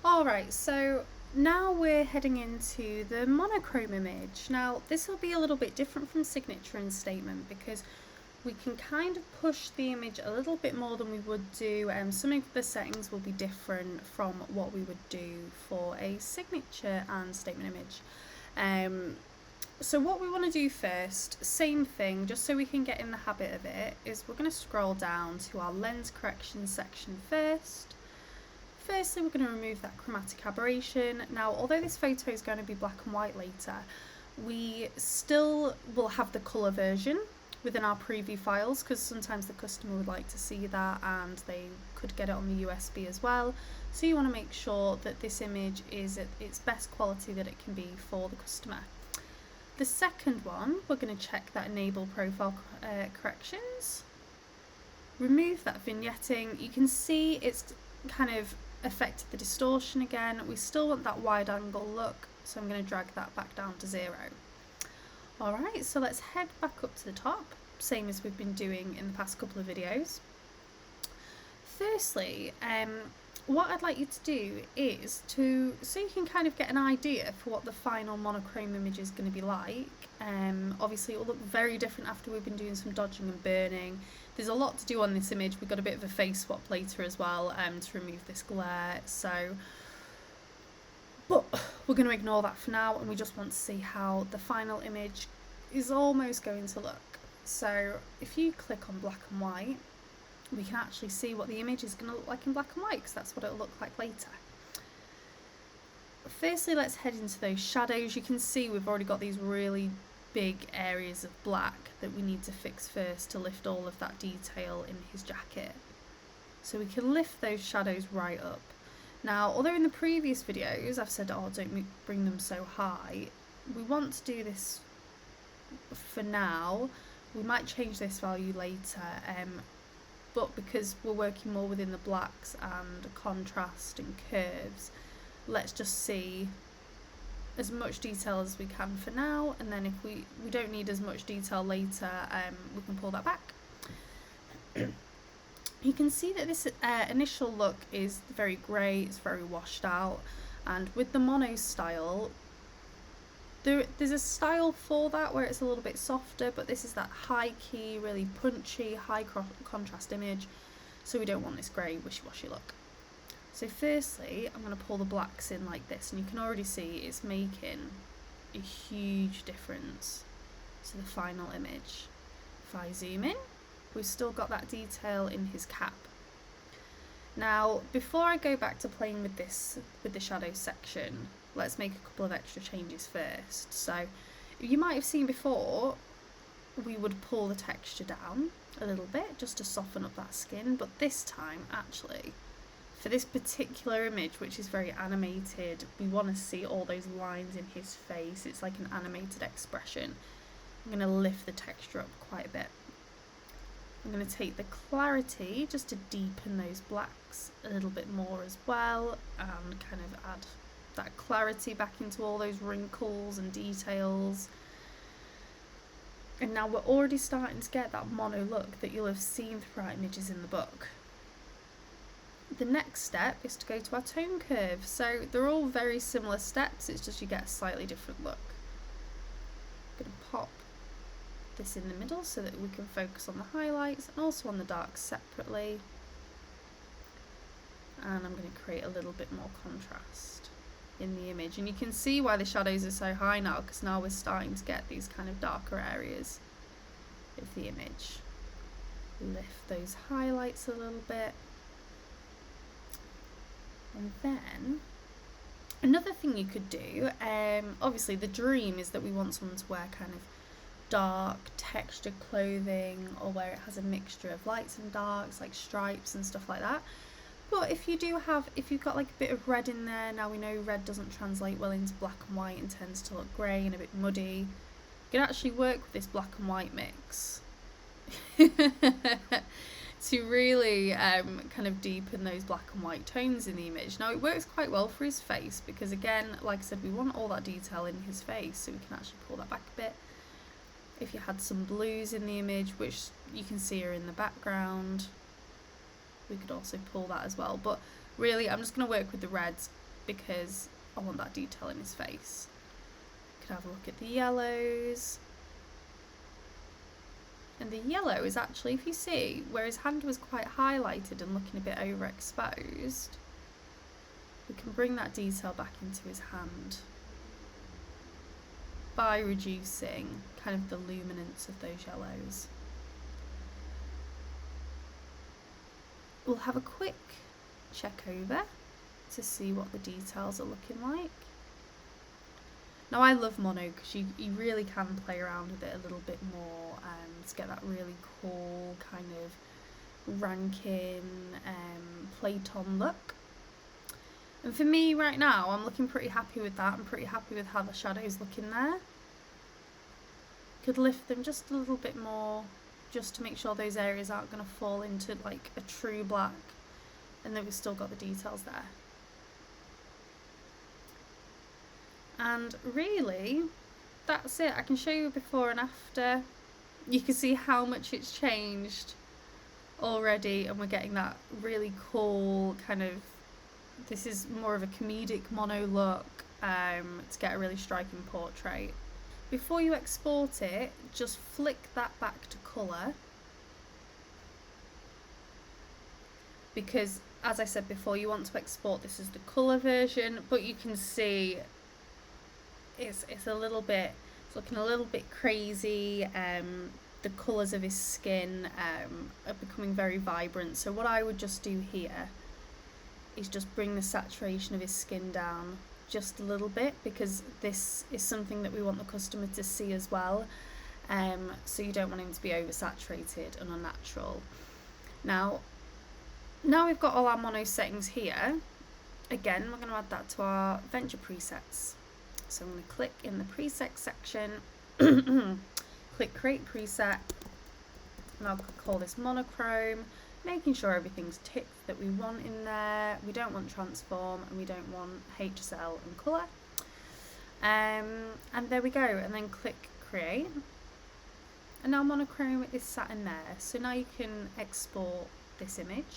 Alright, so now we're heading into the monochrome image. Now this will be a little bit different from signature and statement because we can kind of push the image a little bit more than we would do. Some of the settings will be different from what we would do for a signature and statement image. So what we want to do first, same thing, just so we can get in the habit of it, is we're going to scroll down to our lens correction section first. Firstly, we're going to remove that chromatic aberration. Now, although this photo is going to be black and white later, we still will have the colour version within our preview files, because sometimes the customer would like to see that and they could get it on the USB as well. So you want to make sure that this image is at its best quality that it can be for the customer. The second one, we're going to check that enable profile corrections. Remove that vignetting. You can see it's kind of affected the distortion again. We still want that wide angle look, so I'm going to drag that back down to 0. Alright, so let's head back up to the top, same as we've been doing in the past couple of videos. Firstly, what I'd like you to do is so you can kind of get an idea for what the final monochrome image is going to be like. Obviously it will look very different after we've been doing some dodging and burning. There's a lot to do on this image. We've got a bit of a face swap later as well to remove this glare. But we're going to ignore that for now, and we just want to see how the final image is almost going to look. So if you click on black and white, we can actually see what the image is going to look like in black and white, because that's what it'll look like later. Firstly, let's head into those shadows. You can see we've already got these really big areas of black that we need to fix first to lift all of that detail in his jacket. So we can lift those shadows right up. Now, although in the previous videos I've said, oh, don't bring them so high, we want to do this for now. We might change this value later, but because we're working more within the blacks and contrast and curves, let's just see as much detail as we can for now, and then if we don't need as much detail later, we can pull that back. You can see that this initial look is very grey, it's very washed out, and with the mono style, there's a style for that where it's a little bit softer, but this is that high key, really punchy, high contrast image, so we don't want this grey wishy-washy look. So firstly, I'm going to pull the blacks in like this, and you can already see it's making a huge difference to the final image. If I zoom in, we've still got that detail in his cap. Now, before I go back to playing with this, with the shadow section, let's make a couple of extra changes first. So, you might have seen before, we would pull the texture down a little bit just to soften up that skin, but this time, actually, for this particular image, which is very animated, we want to see all those lines in his face. It's like an animated expression. I'm going to lift the texture up quite a bit. I'm going to take the clarity just to deepen those blacks a little bit more as well, and kind of add that clarity back into all those wrinkles and details. And now we're already starting to get that mono look that you'll have seen throughout images in the book. The next step is to go to our tone curve. So they're all very similar steps, it's just you get a slightly different look. I'm going to pop this in the middle so that we can focus on the highlights and also on the darks separately. And I'm going to create a little bit more contrast in the image. And you can see why the shadows are so high now, because now we're starting to get these kind of darker areas of the image. Lift those highlights a little bit. And then another thing you could do, obviously the dream is that we want someone to wear kind of dark textured clothing, or where it has a mixture of lights and darks, like stripes and stuff like that. But if you've got like a bit of red in there, now we know red doesn't translate well into black and white and tends to look grey and a bit muddy. You can actually work with this black and white mix to really kind of deepen those black and white tones in the image. Now it works quite well for his face because, again, like I said, we want all that detail in his face, so we can actually pull that back a bit. If you had some blues in the image, which you can see are in the background, we could also pull that as well. But really, I'm just going to work with the reds because I want that detail in his face. You can have a look at the yellows. And the yellow is actually, if you see, where his hand was quite highlighted and looking a bit overexposed, we can bring that detail back into his hand by reducing kind of the luminance of those yellows. We'll have a quick check over to see what the details are looking like. Now I love mono because you really can play around with it a little bit more to get that really cool kind of ranking Playton look. And for me right now, I'm looking pretty happy with that. I'm pretty happy with how the shadows look in there. Could lift them just a little bit more, just to make sure those areas aren't going to fall into like a true black, and then we've still got the details there. And really, that's it. I can show you before and after. You can see how much it's changed already, and we're getting that really cool kind of, this is more of a comedic mono look to get a really striking portrait. Before you export it, just flick that back to colour, because as I said before, you want to export this as the colour version, but you can see it's a little bit, it's looking a little bit crazy. The colours of his skin are becoming very vibrant. So what I would just do here is just bring the saturation of his skin down just a little bit, because this is something that we want the customer to see as well. So you don't want him to be oversaturated and unnatural. Now we've got all our mono settings here. Again, we're going to add that to our Venture presets. So I'm going to click in the preset section, click create preset, and I'll call this Monochrome, making sure everything's ticked that we want in there. We don't want transform, and we don't want HSL and colour. And there we go, and then click create. And now Monochrome is sat in there. So now you can export this image.